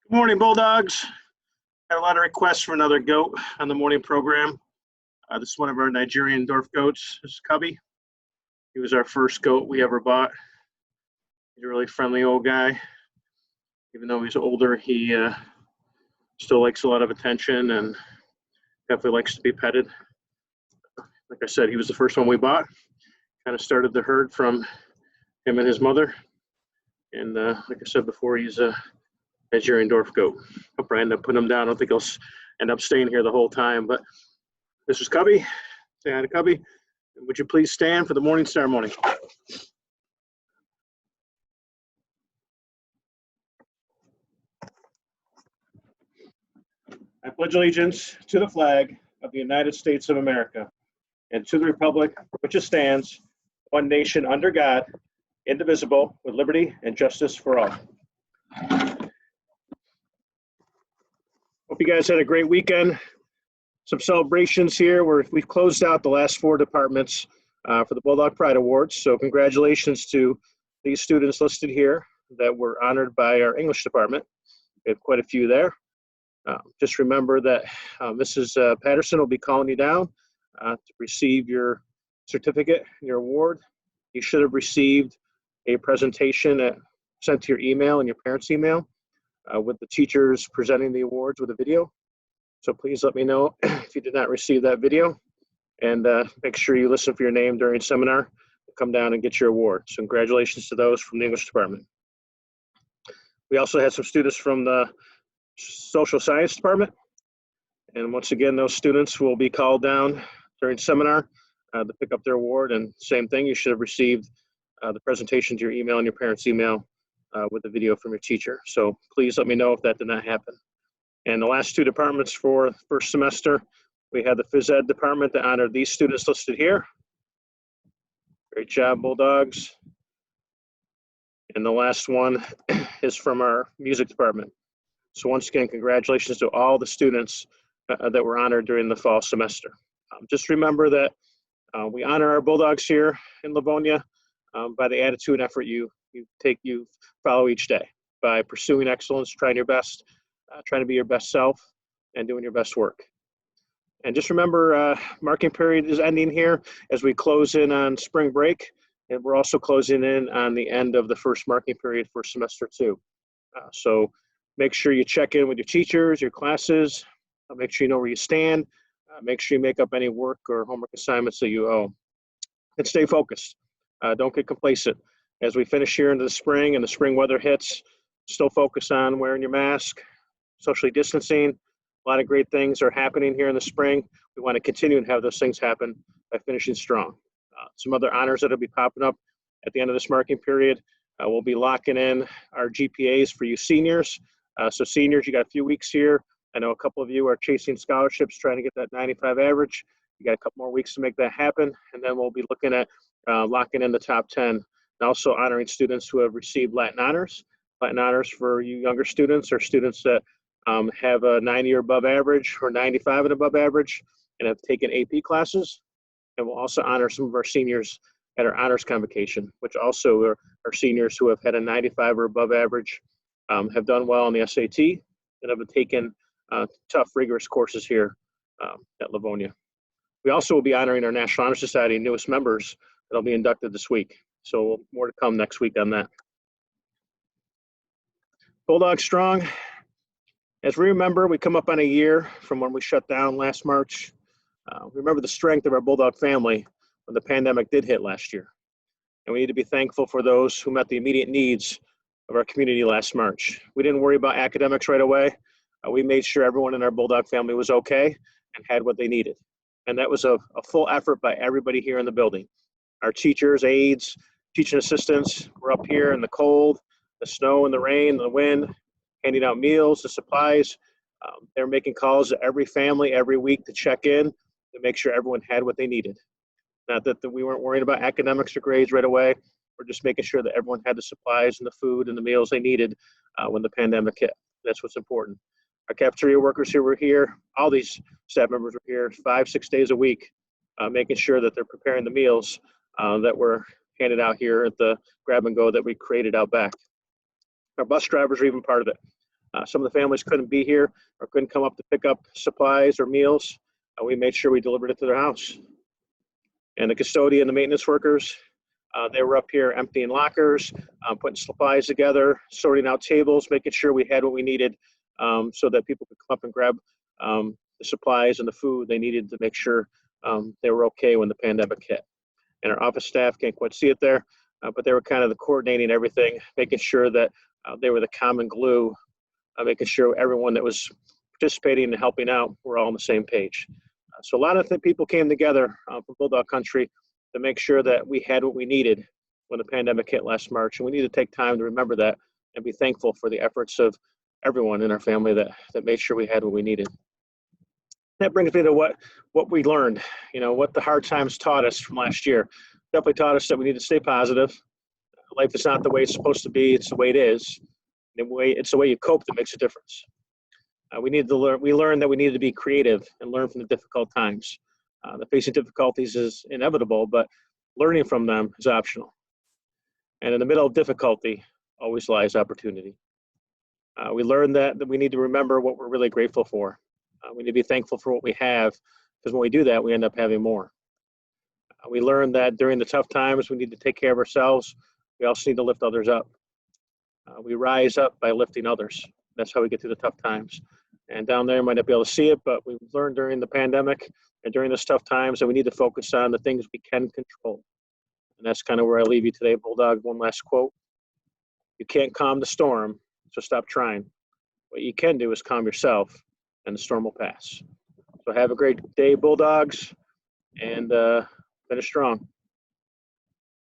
Good morning, Bulldogs. Got a lot of requests for another goat on the morning program. This is one of our Nigerian dwarf goats. This is Cubby. He was our first goat we ever bought. He's a really friendly old guy. Even though he's older, he still likes a lot of attention and definitely likes to be petted. Like I said, he was the first one we bought. Kind of started the herd from him and his mother. And like I said before, he's a Nigerian dwarf goat. Hope I end up putting him down. I don't think he'll end up staying here the whole time, but this is Cubby. Say hi to Cubby. Would you please stand for the morning ceremony? I pledge allegiance to the flag of the United States of America and to the republic for which it stands, one nation under God, indivisible, with liberty and justice for all. Hope you guys had a great weekend. Some celebrations here where we've closed out the last 4 departments for the Bulldog Pride Awards. So congratulations to these students listed here that were honored by our English department. We have quite a few there. Just remember that Mrs. Patterson will be calling you down to receive your certificate, your award. You should have received a presentation sent to your email and your parents' email with the teachers presenting the awards with a video. So please let me know if you did not receive that video, and make sure you listen for your name during seminar. Come down and get your award. So congratulations to those from the English department. We also had some students from the social science department. And once again, those students will be called down during seminar to pick up their award. And same thing, you should have received the presentation to your email and your parents' email with the video from your teacher. So please let me know if that did not happen. And the last 2 departments for first semester, we had the phys ed department that honored these students listed here. Great job, Bulldogs. And the last one is from our music department. So once again, congratulations to all the students that were honored during the fall semester. Just remember that we honor our Bulldogs here in Livonia by the attitude and effort you follow each day, by pursuing excellence, trying your best, trying to be your best self, and doing your best work. And just remember, marking period is ending here as we close in on spring break, and we're also closing in on the end of the first marking period for semester 2. So make sure you check in with your teachers, your classes, make sure you know where you stand, make sure you make up any work or homework assignments that you owe, and stay focused. Don't get complacent. As we finish here into the spring and the spring weather hits, still focus on wearing your mask, socially distancing. A lot of great things are happening here in the spring. We want to continue and have those things happen by finishing strong. Some other honors that will be popping up at the end of this marking period. We'll be locking in our GPAs for you seniors. So seniors, you got a few weeks here. I know a couple of you are chasing scholarships, trying to get that 95 average. You got a couple more weeks to make that happen. And then we'll be looking at locking in the top 10 and also honoring students who have received Latin honors. Latin honors for you younger students or students that have a 90 or above average or 95 and above average and have taken AP classes. And we'll also honor some of our seniors at our honors convocation, which also are seniors who have had a 95 or above average, have done well on the SAT, and have taken tough, rigorous courses here at Livonia. We also will be honoring our National Honor Society newest members that'll be inducted this week. So more to come next week on that. Bulldog Strong. As we remember, we come up on a year from when we shut down last March. Remember the strength of our Bulldog family when the pandemic did hit last year. And we need to be thankful for those who met the immediate needs of our community last March. We didn't worry about academics right away. We made sure everyone in our Bulldog family was okay and had what they needed. And that was a full effort by everybody here in the building. Our teachers, aides, teaching assistants were up here in the cold, the snow and the rain, the wind, handing out meals and supplies. They're making calls to every family every week to check in to make sure everyone had what they needed. Not that we weren't worrying about academics or grades right away. We're just making sure that everyone had the supplies and the food and the meals they needed when the pandemic hit. That's what's important. Our cafeteria workers here were here. All these staff members were here 5-6 days a week, making sure that they're preparing the meals that were handed out here at the grab and go that we created out back. Our bus drivers are even part of it. Some of the families couldn't be here or couldn't come up to pick up supplies or meals. We made sure we delivered it to their house. And the custodian, the maintenance workers, they were up here emptying lockers, putting supplies together, sorting out tables, making sure we had what we needed so that people could come up and grab the supplies and the food they needed to make sure they were okay when the pandemic hit. And our office staff can't quite see it there, but they were kind of the coordinating everything, making sure that they were the common glue, making sure everyone that was participating and helping out were all on the same page. So a lot of people came together from Bulldog Country to make sure that we had what we needed when the pandemic hit last March. And we need to take time to remember that and be thankful for the efforts of everyone in our family that made sure we had what we needed. That brings me to what we learned, what the hard times taught us from last year. Definitely taught us that we need to stay positive. Life is not the way it's supposed to be, it's the way it is. It's the way you cope that makes a difference. We learned that we needed to be creative and learn from the difficult times. The facing difficulties is inevitable, but learning from them is optional. And in the middle of difficulty always lies opportunity. We learned that we need to remember what we're really grateful for. We need to be thankful for what we have, because when we do that, we end up having more. We learned that during the tough times, we need to take care of ourselves. We also need to lift others up. We rise up by lifting others. That's how we get through the tough times. And down there, you might not be able to see it, but we've learned during the pandemic and during those tough times that we need to focus on the things we can control. And that's kind of where I leave you today, Bulldog. One last quote. You can't calm the storm, so stop trying. What you can do is calm yourself, and the storm will pass. So have a great day, Bulldogs, and finish strong.